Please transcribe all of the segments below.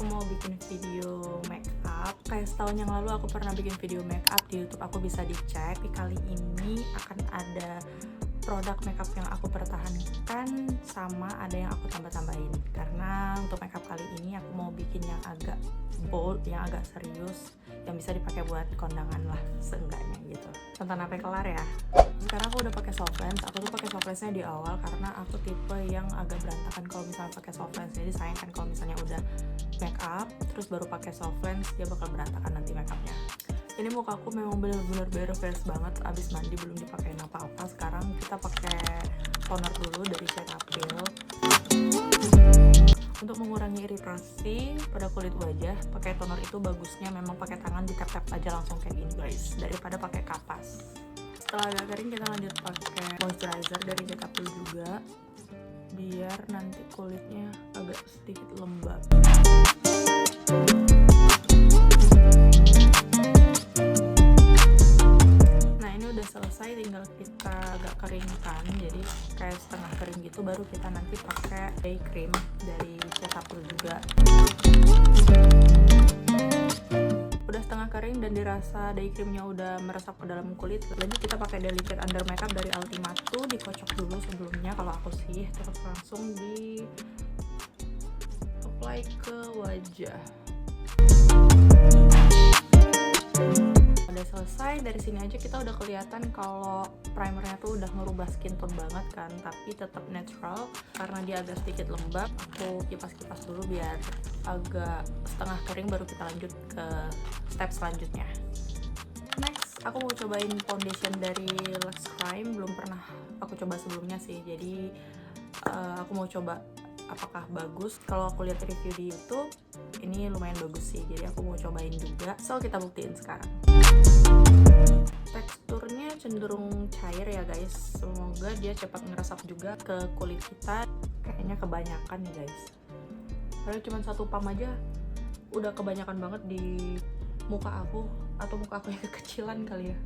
aku mau bikin video make up. Kayak setahun yang lalu aku pernah bikin video make up di YouTube, aku bisa dicek. Tapi kali ini akan ada produk makeup yang aku pertahankan, sama ada yang aku tambah-tambahin. Karena untuk makeup kali ini aku mau bikin yang agak bold, yang agak serius, yang bisa dipakai buat kondangan lah seenggaknya gitu. Tonton sampai kelar ya. Sekarang aku udah pakai soft lens. Aku tuh pakai soft lensnya di awal karena aku tipe yang agak berantakan kalau misalnya pakai soft lens. Jadi sayang kan kalau misalnya udah make up terus baru pakai soft lens, dia bakal berantakan nanti make upnya. Ini muka aku memang bener-bener bare-face banget, abis mandi belum dipakein apa-apa. Sekarang kita pakai toner dulu dari Cetaphil untuk mengurangi iritasi pada kulit wajah. Pakai toner itu bagusnya memang pakai tangan, di tap-tap aja langsung kayak gini guys, daripada pakai kapas. Setelah agak kering kita lanjut pakai moisturizer dari Cetaphil juga, biar nanti kulitnya agak sedikit lembab. Selesai, tinggal kita agak keringkan, jadi kayak setengah kering gitu, baru kita nanti pakai day cream dari Cetaphil juga. Udah setengah kering dan dirasa day creamnya udah meresap ke dalam kulit, lanjut kita pakai delicate under makeup dari Ultimate. Dikocok dulu sebelumnya kalau aku sih, terus langsung di apply ke wajah. Udah selesai, dari sini aja kita udah kelihatan kalau primernya tuh udah ngerubah skin tone banget kan, tapi tetap natural karena dia agak sedikit lembab. Aku kipas-kipas dulu biar agak setengah kering, baru kita lanjut ke step selanjutnya. Next, aku mau cobain foundation dari Luxe Crime, belum pernah aku coba sebelumnya sih, jadi aku mau coba apakah bagus. Kalau aku lihat review di YouTube ini lumayan bagus sih, jadi aku mau cobain juga. So kita buktiin sekarang. Teksturnya cenderung cair ya guys, semoga dia cepat ngeresap juga ke kulit kita. Kayaknya kebanyakan nih guys, karena cuma satu pump aja udah kebanyakan banget di muka aku, atau muka aku yang kekecilan kali ya.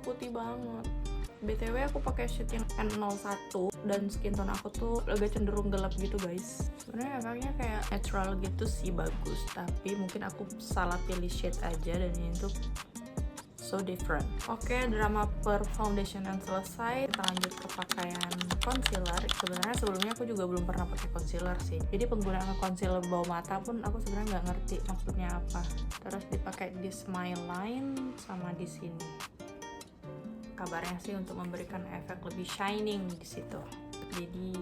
Putih banget. BTW aku pakai shade yang N01 dan skin tone aku tuh agak cenderung gelap gitu guys. Sebenarnya efeknya kayak natural gitu sih, bagus, tapi mungkin aku salah pilih shade aja dan ini tuh so different. Oke, drama per foundation yang selesai, kita lanjut ke pakaian concealer. Sebenarnya sebelumnya aku juga belum pernah pakai concealer sih, jadi penggunaan concealer bawah mata pun aku sebenarnya nggak ngerti maksudnya apa. Terus dipakai di smile line sama di sini. Kabarnya sih untuk memberikan efek lebih shining di situ. Jadi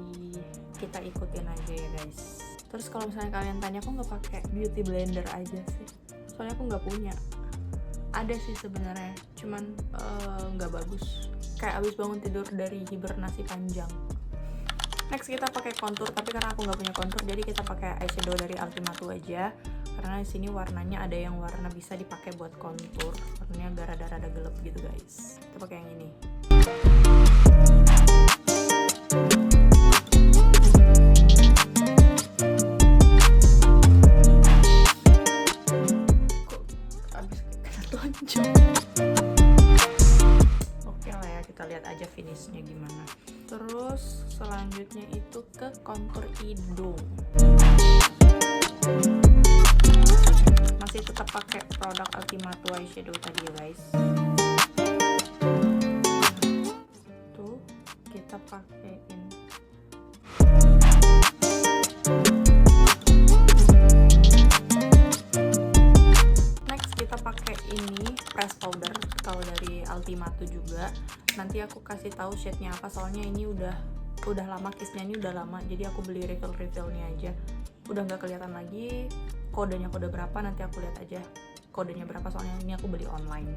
kita ikutin aja ya guys. Terus kalau misalnya kalian tanya aku nggak pakai beauty blender aja sih, soalnya aku nggak punya. Ada sih sebenarnya, cuman nggak bagus. Kayak abis bangun tidur dari hibernasi panjang. Next kita pakai contour, tapi karena aku nggak punya contour, jadi kita pakai eyeshadow dari Ultimate aja. Karena di sini warnanya ada yang warna bisa dipakai buat contour, warnanya agak rada-rada gelap gitu guys. Kita pakai yang ini. Kok abis kena tonjok? Oke lah ya, kita lihat aja finishnya gimana. Terus selanjutnya itu ke kontur hidung. Masih tetap pakai produk Ultimate eyeshadow tadi ya guys. Tuh kita pakein. Next kita pakai ini press powder kalau dari Ultimate juga. Nanti aku kasih tahu shade-nya apa, soalnya ini udah lama, case-nya ini udah lama, jadi aku beli refill-refillnya aja. Udah nggak kelihatan lagi kodenya kode berapa, nanti aku lihat aja kodenya berapa, soalnya ini aku beli online.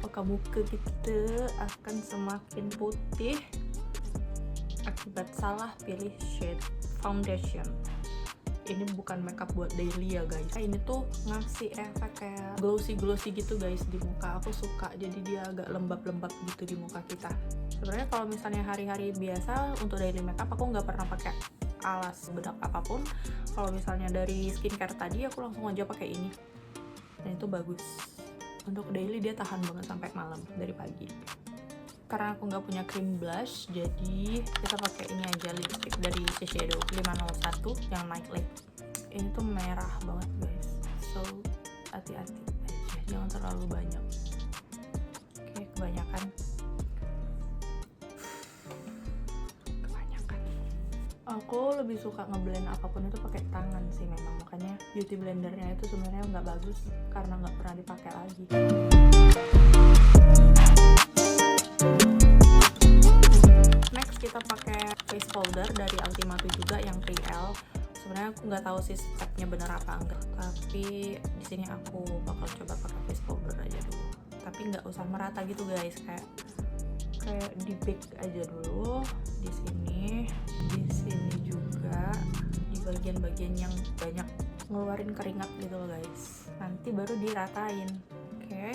Muka kita akan semakin putih akibat salah pilih shade foundation. Ini bukan makeup buat daily ya guys. Ini tuh ngasih efek kayak glossy gitu guys di muka. Aku suka, jadi dia agak lembab gitu di muka kita. Sebenarnya kalau misalnya hari-hari biasa untuk daily makeup aku nggak pernah pakai alas bedak apapun. Kalau misalnya dari skincare tadi aku langsung aja pakai ini, dan itu bagus. Untuk daily dia tahan banget sampai malam dari pagi. karena aku nggak punya cream blush, jadi kita pakai ini aja, lipstick dari Shiseido 501 yang Night Lake. Ini tuh merah banget guys, so hati-hati aja, jangan terlalu banyak. Oke, kebanyakan. Aku lebih suka ngeblend apapun itu pakai tangan sih memang, makanya beauty blendernya itu sebenarnya nggak bagus karena nggak pernah dipakai lagi. Next kita pakai face powder dari Ultimato juga yang 3L. Sebenarnya aku nggak tahu sih stepnya bener apa enggak, tapi di sini aku bakal coba pakai face powder aja dulu. Tapi nggak usah merata gitu guys, kayak di bake aja dulu di sini juga, di bagian-bagian yang banyak ngeluarin keringat gitu loh guys. Nanti baru diratain. Oke.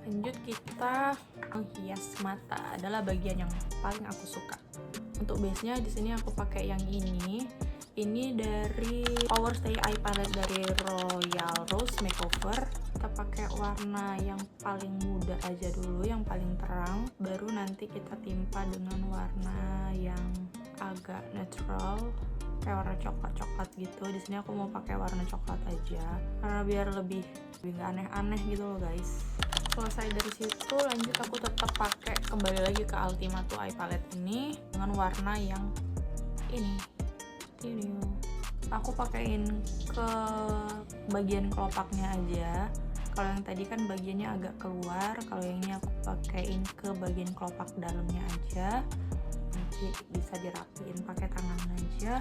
Lanjut kita menghias mata, adalah bagian yang paling aku suka. Untuk base-nya di sini aku pakai yang ini. Ini dari Power Stay Eye Palette dari Royal Rose Makeover. Kita pakai warna yang paling muda aja dulu, yang paling terang, baru nanti kita timpa dengan warna yang agak natural, kayak warna coklat-coklat gitu. Di sini aku mau pakai warna coklat aja karena biar lebih nggak aneh-aneh gitu loh guys. Selesai dari situ, lanjut aku tetap pakai kembali lagi ke Ultimato Eye Palette ini dengan warna yang ini. Aku pakein ke bagian kelopaknya aja. Kalau yang tadi kan bagiannya agak keluar, kalau yang ini aku pakein ke bagian kelopak dalamnya aja. Nanti bisa dirapiin pakai tangan aja.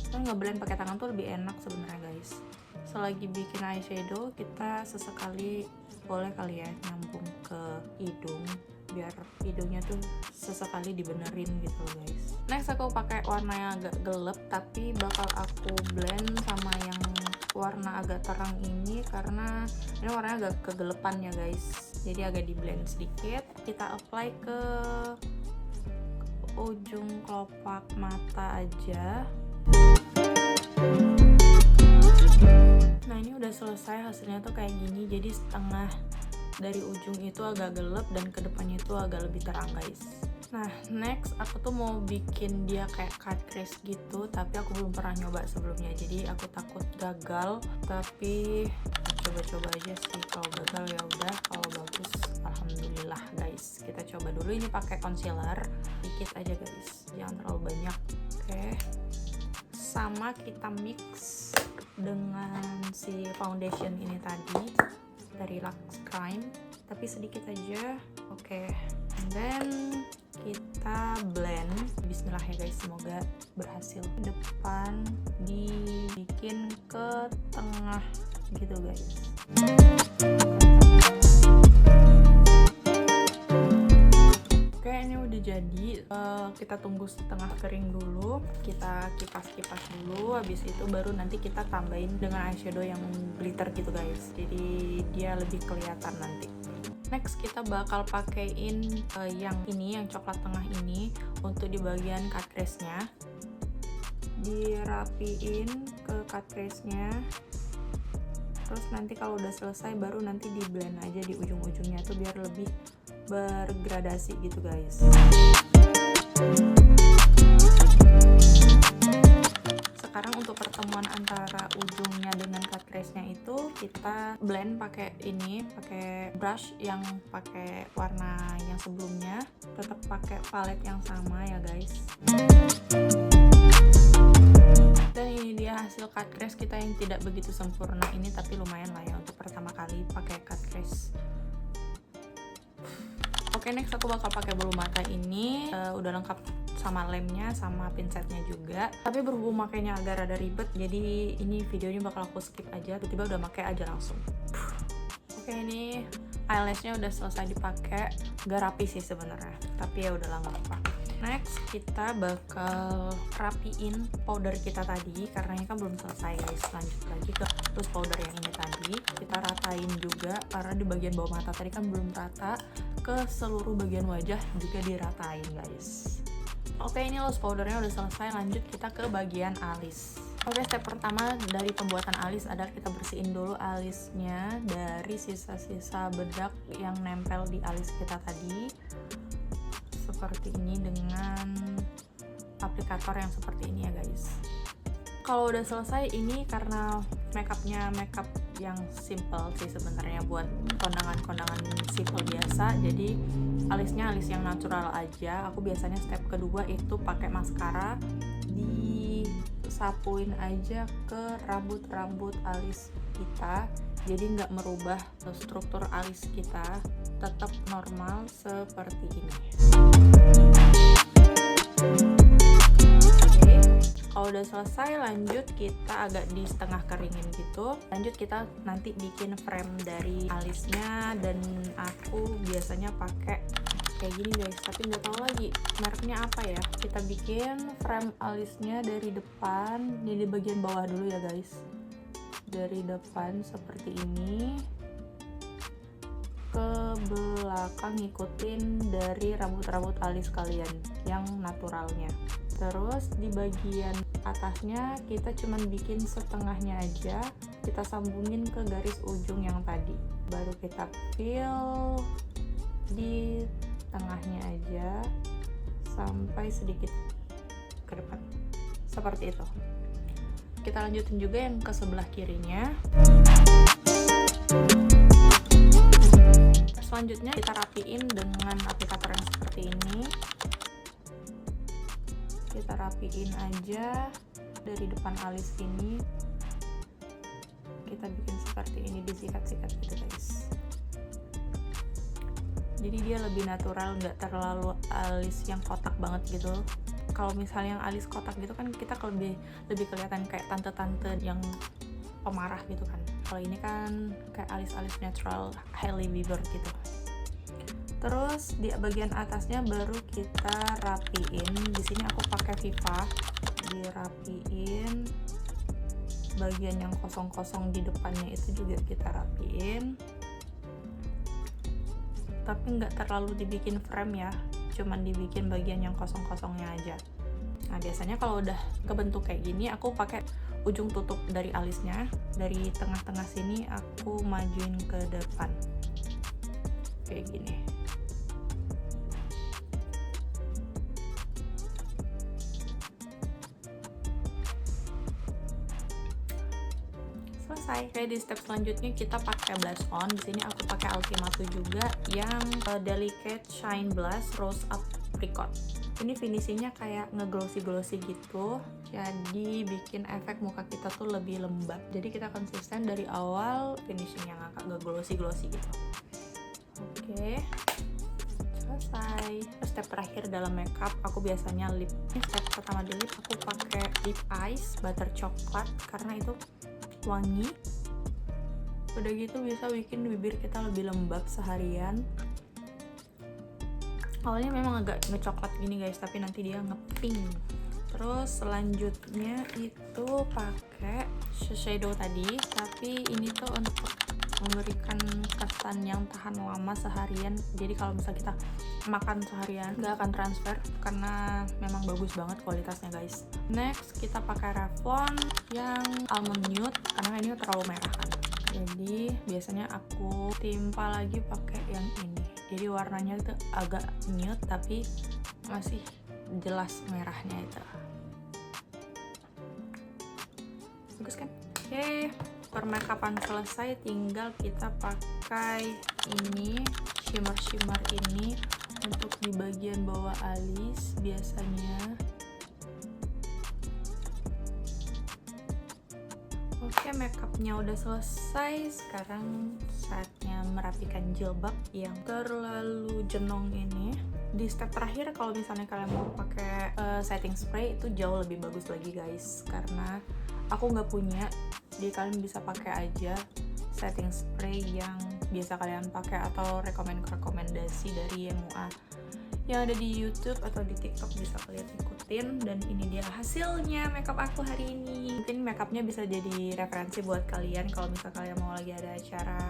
Kan ngeblend pakai tangan tuh lebih enak sebenarnya guys. Selagi bikin eyeshadow, kita sesekali boleh kali ya nyambung ke hidung, biar hidungnya tuh sesekali dibenerin gitu guys. Next aku pakai warna yang agak gelap, tapi bakal aku blend sama yang warna agak terang ini karena ini warnanya agak kegelapan ya guys, jadi agak di blend sedikit. Kita apply ke ujung kelopak mata aja. Nah ini udah selesai, hasilnya tuh kayak gini, jadi setengah dari ujung itu agak gelap dan kedepannya itu agak lebih terang guys. Nah next aku tuh mau bikin dia kayak cut crease gitu, tapi aku belum pernah nyoba sebelumnya, jadi aku takut gagal. Tapi coba-coba aja sih, kalau gagal ya udah, kalau bagus alhamdulillah guys. Kita coba dulu, ini pakai concealer dikit aja guys, jangan terlalu banyak. Oke, sama kita mix dengan si foundation ini tadi dari Lux Crime, tapi sedikit aja. Oke, and then kita blend. Bismillah ya guys, semoga berhasil. Depan dibikin ke tengah gitu guys. Oke, ini udah jadi. Kita tunggu setengah kering dulu, kita kipas-kipas dulu, habis itu baru nanti kita tambahin dengan eyeshadow yang glitter gitu guys, jadi dia lebih kelihatan nanti. Next kita bakal pakein yang ini, yang coklat tengah ini untuk di bagian cut crease-nya. Dirapiin ke cut crease-nya. Terus nanti kalau udah selesai baru nanti di blend aja di ujung-ujungnya tuh biar lebih bergradasi gitu guys. Sekarang untuk pertemuan antara ujungnya dengan cut crease-nya itu kita blend pakai ini, pakai brush yang pakai warna yang sebelumnya, tetap pakai palette yang sama ya guys. Dan ini dia hasil cut crease kita yang tidak begitu sempurna ini, tapi lumayan lah ya untuk pertama kali pakai cut crease. Oke, next aku bakal pakai bulu mata ini, udah lengkap sama lemnya sama pinsetnya juga. Tapi berhubung makainya agak rada ribet, jadi ini videonya bakal aku skip aja, tiba-tiba udah pakai aja langsung. Oke, ini eyelashnya udah selesai dipakai, gak rapi sih sebenarnya, tapi ya udahlah nggak apa-apa. Next kita bakal rapiin powder kita tadi, karena ini kan belum selesai guys. Lanjut lagi ke loose powder yang ini tadi, kita ratain juga karena di bagian bawah mata tadi kan belum rata, ke seluruh bagian wajah juga diratain guys. Oke, ini loose powdernya udah selesai, lanjut kita ke bagian alis. Oke, step pertama dari pembuatan alis adalah kita bersihin dulu alisnya dari sisa-sisa bedak yang nempel di alis kita tadi. Seperti ini dengan aplikator yang seperti ini ya guys. Kalau udah selesai, ini karena makeupnya makeup yang simple sih sebenarnya, buat kondangan-kondangan simple biasa, jadi alisnya alis yang natural aja. Aku biasanya step kedua itu pakai maskara, disapuin aja ke rambut-rambut alis kita, jadi nggak merubah struktur alis kita, tetap normal seperti ini. Kalau udah selesai, lanjut kita agak di setengah keringin gitu. Lanjut kita nanti bikin frame dari alisnya, dan aku biasanya pakai kayak gini guys, tapi nggak tahu lagi mereknya apa ya. Kita bikin frame alisnya dari depan, ini di bagian bawah dulu ya guys. Dari depan seperti ini, ke belakang ngikutin dari rambut-rambut alis kalian yang naturalnya. Terus di bagian atasnya kita cuman bikin setengahnya aja, kita sambungin ke garis ujung yang tadi, baru kita fill di tengahnya aja sampai sedikit ke depan seperti itu. Kita lanjutin juga yang ke sebelah kirinya. Selanjutnya kita rapiin dengan aplikator yang seperti ini. Kita rapiin aja dari depan alis ini, kita bikin seperti ini, disikat-sikat gitu guys. Jadi dia lebih natural, nggak terlalu alis yang kotak banget gitu. Kalau misalnya yang alis kotak gitu kan kita lebih kelihatan kayak tante-tante yang pemarah gitu kan. Kalau ini kan kayak alis-alis natural Hailey Bieber gitu. Terus di bagian atasnya baru kita rapiin. Di sini aku pakai Viva, dirapiin. Bagian yang kosong-kosong di depannya itu juga kita rapiin. Tapi nggak terlalu dibikin frame ya, cuman dibikin bagian yang kosong-kosongnya aja. Nah biasanya kalau udah kebentuk kayak gini, aku pakai ujung tutup dari alisnya, dari tengah-tengah sini aku majuin ke depan kayak gini. Selesai. Oke, di step selanjutnya kita pakai blush on. Di sini aku pakai Ultimato juga yang Delicate Shine Blush Rose Apricot. Ini finishingnya kayak nge-glossy gitu, jadi bikin efek muka kita tuh lebih lembab. Jadi kita konsisten dari awal, finishing yang agak nge-glossy gitu. Oke, selesai. Step terakhir dalam makeup, aku biasanya lip. Step pertama di lip, aku pakai lip eyes butter coklat karena itu wangi. Udah gitu bisa bikin bibir kita lebih lembab seharian. Awalnya memang agak ngecoklat gini guys, tapi nanti dia ngepink. Terus selanjutnya itu pakai shadow tadi, tapi ini tuh untuk memberikan kesan yang tahan lama seharian. Jadi kalau misalnya kita makan seharian nggak akan transfer karena memang bagus banget kualitasnya guys. Next kita pakai Revlon yang almond nude karena ini terlalu merah kan. Jadi biasanya aku timpa lagi pakai yang ini. Jadi warnanya itu agak nude tapi masih jelas merahnya itu. Bagus kan? Oke, permakeupan selesai, tinggal kita pakai ini shimmer ini untuk di bagian bawah alis biasanya. Oke, makeupnya udah selesai. Sekarang saatnya merapikan jilbab yang terlalu jenong ini. Di step terakhir, kalau misalnya kalian mau pakai setting spray itu jauh lebih bagus lagi guys, karena aku nggak punya. Jadi kalian bisa pakai aja setting spray yang biasa kalian pakai atau rekomendasi dari MUA yang ada di YouTube atau di TikTok, bisa kalian ikutin. Dan ini dia hasilnya makeup aku hari ini. Mungkin makeupnya bisa jadi referensi buat kalian kalau misalnya kalian mau lagi ada acara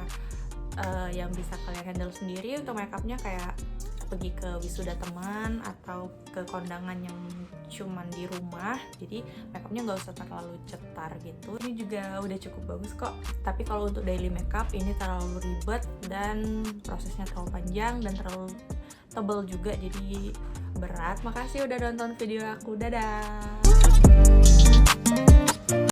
yang bisa kalian handle sendiri untuk makeupnya, kayak pergi ke wisuda teman atau ke kondangan yang cuman di rumah, jadi makeupnya nggak usah terlalu cetar gitu. Ini juga udah cukup bagus kok, tapi kalau untuk daily makeup ini terlalu ribet dan prosesnya terlalu panjang dan terlalu tebal juga, jadi berat. Makasih udah nonton video aku, dadah.